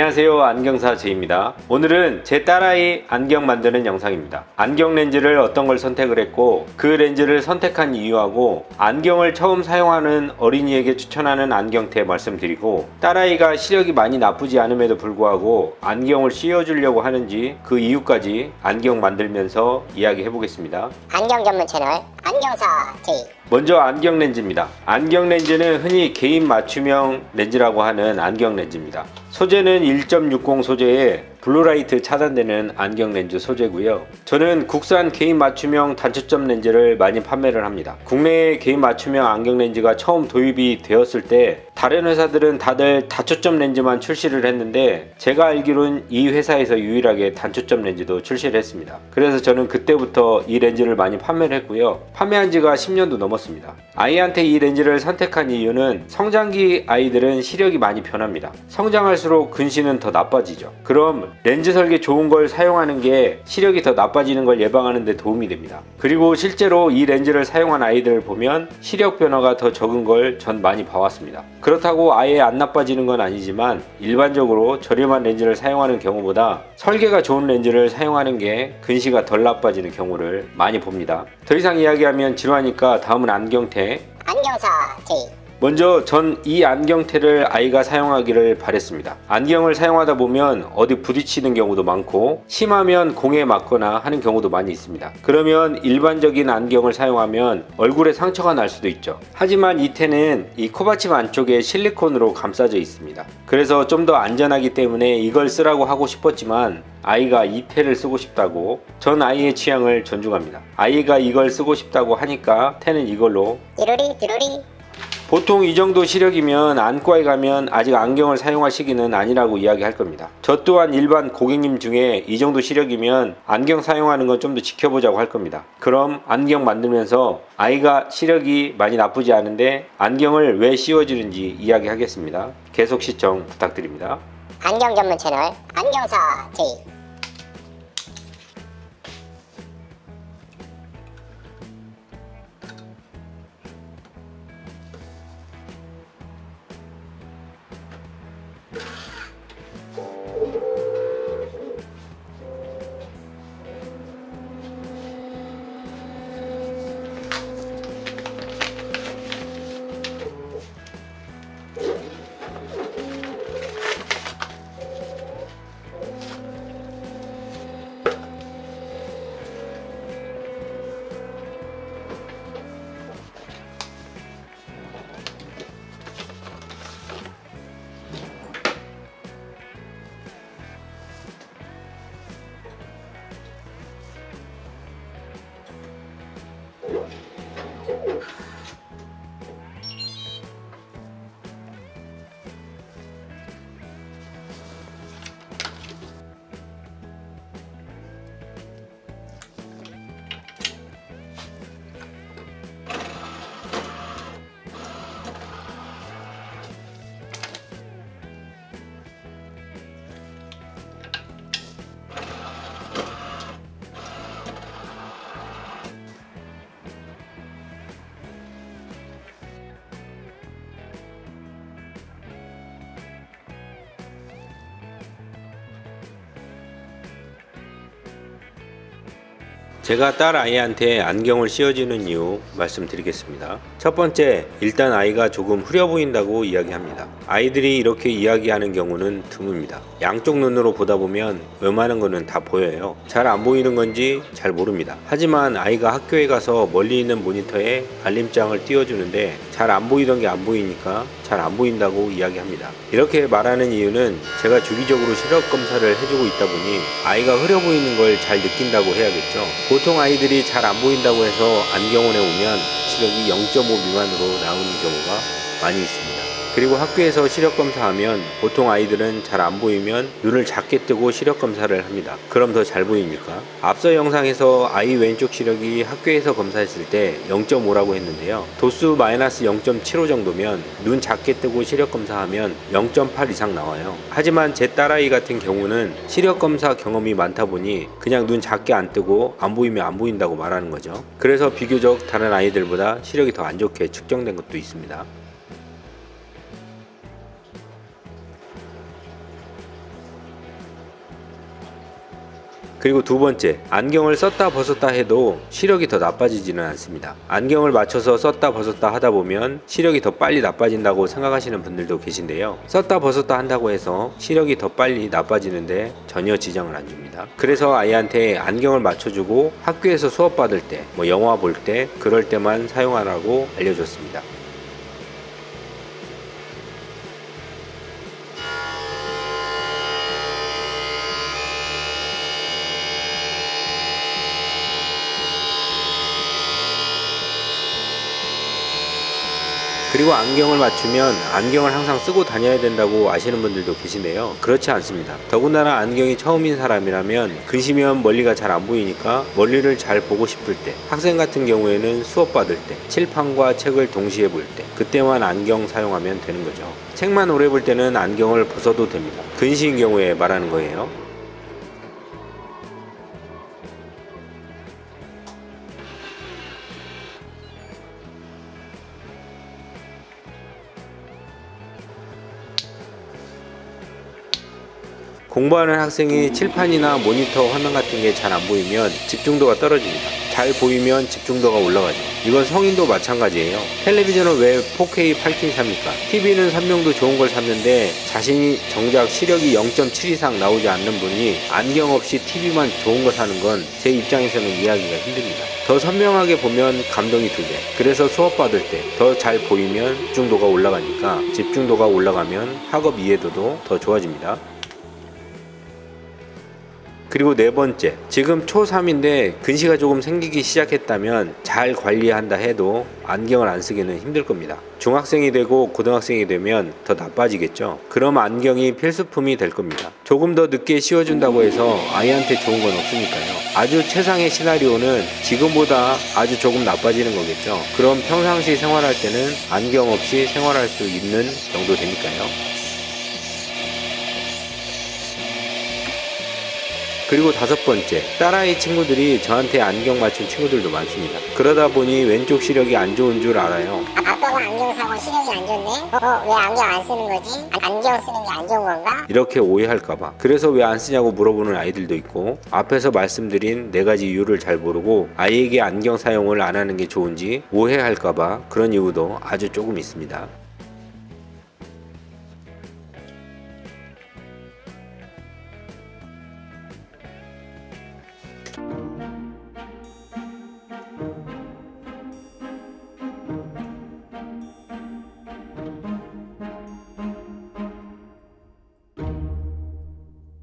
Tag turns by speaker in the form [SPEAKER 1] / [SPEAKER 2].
[SPEAKER 1] 안녕하세요, 안경사 제이입니다. 오늘은 제 딸아이 안경 만드는 영상입니다. 안경 렌즈를 어떤 걸 선택을 했고 그 렌즈를 선택한 이유하고 안경을 처음 사용하는 어린이에게 추천하는 안경테 말씀드리고 딸아이가 시력이 많이 나쁘지 않음에도 불구하고 안경을 씌워주려고 하는지 그 이유까지 안경 만들면서 이야기해 보겠습니다.
[SPEAKER 2] 안경 전문 채널 안경사 제이.
[SPEAKER 1] 먼저 안경 렌즈입니다. 안경 렌즈는 흔히 개인 맞춤형 렌즈라고 하는 안경 렌즈입니다. 소재는 1.60 소재에 블루라이트 차단되는 안경 렌즈 소재고요. 저는 국산 개인 맞춤형 단초점 렌즈를 많이 판매를 합니다. 국내에 개인 맞춤형 안경 렌즈가 처음 도입이 되었을 때 다른 회사들은 다들 다초점 렌즈만 출시를 했는데 제가 알기로는 이 회사에서 유일하게 단초점 렌즈도 출시를 했습니다. 그래서 저는 그때부터 이 렌즈를 많이 판매를 했고요. 판매한 지가 10년도 넘었습니다. 아이한테 이 렌즈를 선택한 이유는 성장기 아이들은 시력이 많이 변합니다. 성장할수록 근시는 더 나빠지죠. 그럼 렌즈 설계 좋은 걸 사용하는 게 시력이 더 나빠지는 걸 예방하는 데 도움이 됩니다. 그리고 실제로 이 렌즈를 사용한 아이들을 보면 시력 변화가 더 적은 걸 전 많이 봐왔습니다. 그렇다고 아예 안 나빠지는 건 아니지만 일반적으로 저렴한 렌즈를 사용하는 경우보다 설계가 좋은 렌즈를 사용하는 게 근시가 덜 나빠지는 경우를 많이 봅니다. 더 이상 이야기하면 지루하니까 다음은 안경테
[SPEAKER 2] 안경사 제이.
[SPEAKER 1] 먼저 전 이 안경테를 아이가 사용하기를 바랬습니다. 안경을 사용하다 보면 어디 부딪히는 경우도 많고 심하면 공에 맞거나 하는 경우도 많이 있습니다. 그러면 일반적인 안경을 사용하면 얼굴에 상처가 날 수도 있죠. 하지만 이 테는 이 코받침 안쪽에 실리콘으로 감싸져 있습니다. 그래서 좀 더 안전하기 때문에 이걸 쓰라고 하고 싶었지만 아이가 이 테를 쓰고 싶다고, 전 아이의 취향을 존중합니다. 아이가 이걸 쓰고 싶다고 하니까 테는 이걸로.
[SPEAKER 2] 띠루리.
[SPEAKER 1] 보통 이 정도 시력이면 안과에 가면 아직 안경을 사용할 시기는 아니라고 이야기할 겁니다. 저 또한 일반 고객님 중에 이 정도 시력이면 안경 사용하는 건 좀 더 지켜보자고 할 겁니다. 그럼 안경 만들면서 아이가 시력이 많이 나쁘지 않은데 안경을 왜 씌워주는지 이야기하겠습니다. 계속 시청 부탁드립니다.
[SPEAKER 2] 안경 전문 채널 안경사 제이.
[SPEAKER 1] 제가 딸 아이한테 안경을 씌워주는 이유 말씀드리겠습니다. 첫 번째, 일단 아이가 조금 흐려 보인다고 이야기합니다. 아이들이 이렇게 이야기하는 경우는 드뭅니다. 양쪽 눈으로 보다 보면 웬만한 거는 다 보여요. 잘 안 보이는 건지 잘 모릅니다. 하지만 아이가 학교에 가서 멀리 있는 모니터에 알림장을 띄워주는데 잘 안 보이던 게 안 보이니까 잘 안 보인다고 이야기합니다. 이렇게 말하는 이유는 제가 주기적으로 시력 검사를 해주고 있다 보니 아이가 흐려 보이는 걸 잘 느낀다고 해야겠죠. 보통 아이들이 잘 안 보인다고 해서 안경원에 오면 시력이 0.5 미만으로 나오는 경우가 많이 있습니다. 그리고 학교에서 시력 검사하면 보통 아이들은 잘 안 보이면 눈을 작게 뜨고 시력 검사를 합니다. 그럼 더 잘 보입니까? 앞서 영상에서 아이 왼쪽 시력이 학교에서 검사했을 때 0.5라고 했는데요. 도수 마이너스 0.75 정도면 눈 작게 뜨고 시력 검사하면 0.8 이상 나와요. 하지만 제 딸아이 같은 경우는 시력 검사 경험이 많다 보니 그냥 눈 작게 안 뜨고 안 보이면 안 보인다고 말하는 거죠. 그래서 비교적 다른 아이들보다 시력이 더 안 좋게 측정된 것도 있습니다. 그리고 두 번째, 안경을 썼다 벗었다 해도 시력이 더 나빠지지는 않습니다. 안경을 맞춰서 썼다 벗었다 하다 보면 시력이 더 빨리 나빠진다고 생각하시는 분들도 계신데요. 썼다 벗었다 한다고 해서 시력이 더 빨리 나빠지는데 전혀 지장을 안 줍니다. 그래서 아이한테 안경을 맞춰주고 학교에서 수업 받을 때, 영화 볼 때, 그럴 때만 사용하라고 알려줬습니다. 그리고 안경을 맞추면 안경을 항상 쓰고 다녀야 된다고 아시는 분들도 계신데요. 그렇지 않습니다. 더군다나 안경이 처음인 사람이라면 근시면 멀리가 잘 안 보이니까 멀리를 잘 보고 싶을 때, 학생 같은 경우에는 수업 받을 때, 칠판과 책을 동시에 볼 때, 그때만 안경 사용하면 되는 거죠. 책만 오래 볼 때는 안경을 벗어도 됩니다. 근시인 경우에 말하는 거예요. 공부하는 학생이 칠판이나 모니터 화면 같은 게 잘 안 보이면 집중도가 떨어집니다. 잘 보이면 집중도가 올라가죠. 이건 성인도 마찬가지예요. 텔레비전은 왜 4K 8K 삽니까? TV는 선명도 좋은 걸 샀는데 자신이 정작 시력이 0.7 이상 나오지 않는 분이 안경 없이 TV만 좋은 거 사는 건 제 입장에서는 이해하기가 힘듭니다. 더 선명하게 보면 감동이 2배. 그래서 수업 받을 때 더 잘 보이면 집중도가 올라가니까 집중도가 올라가면 학업 이해도도 더 좋아집니다. 그리고 네 번째, 지금 초3인데 근시가 조금 생기기 시작했다면 잘 관리한다 해도 안경을 안 쓰기는 힘들 겁니다. 중학생이 되고 고등학생이 되면 더 나빠지겠죠. 그럼 안경이 필수품이 될 겁니다. 조금 더 늦게 씌워준다고 해서 아이한테 좋은 건 없으니까요. 아주 최상의 시나리오는 지금보다 아주 조금 나빠지는 거겠죠. 그럼 평상시 생활할 때는 안경 없이 생활할 수 있는 정도 되니까요. 그리고 다섯 번째, 딸아이 친구들이 저한테 안경 맞춘 친구들도 많습니다. 그러다 보니 왼쪽 시력이 안 좋은 줄 알아요.
[SPEAKER 2] 아빠가 안경 사고 시력이 안 좋네? 왜 안경 안 쓰는 거지? 안경 쓰는 게 안 좋은 건가?
[SPEAKER 1] 이렇게 오해할까봐. 그래서 왜 안 쓰냐고 물어보는 아이들도 있고, 앞에서 말씀드린 4가지 이유를 잘 모르고 아이에게 안경 사용을 안 하는 게 좋은지 오해할까봐 그런 이유도 아주 조금 있습니다.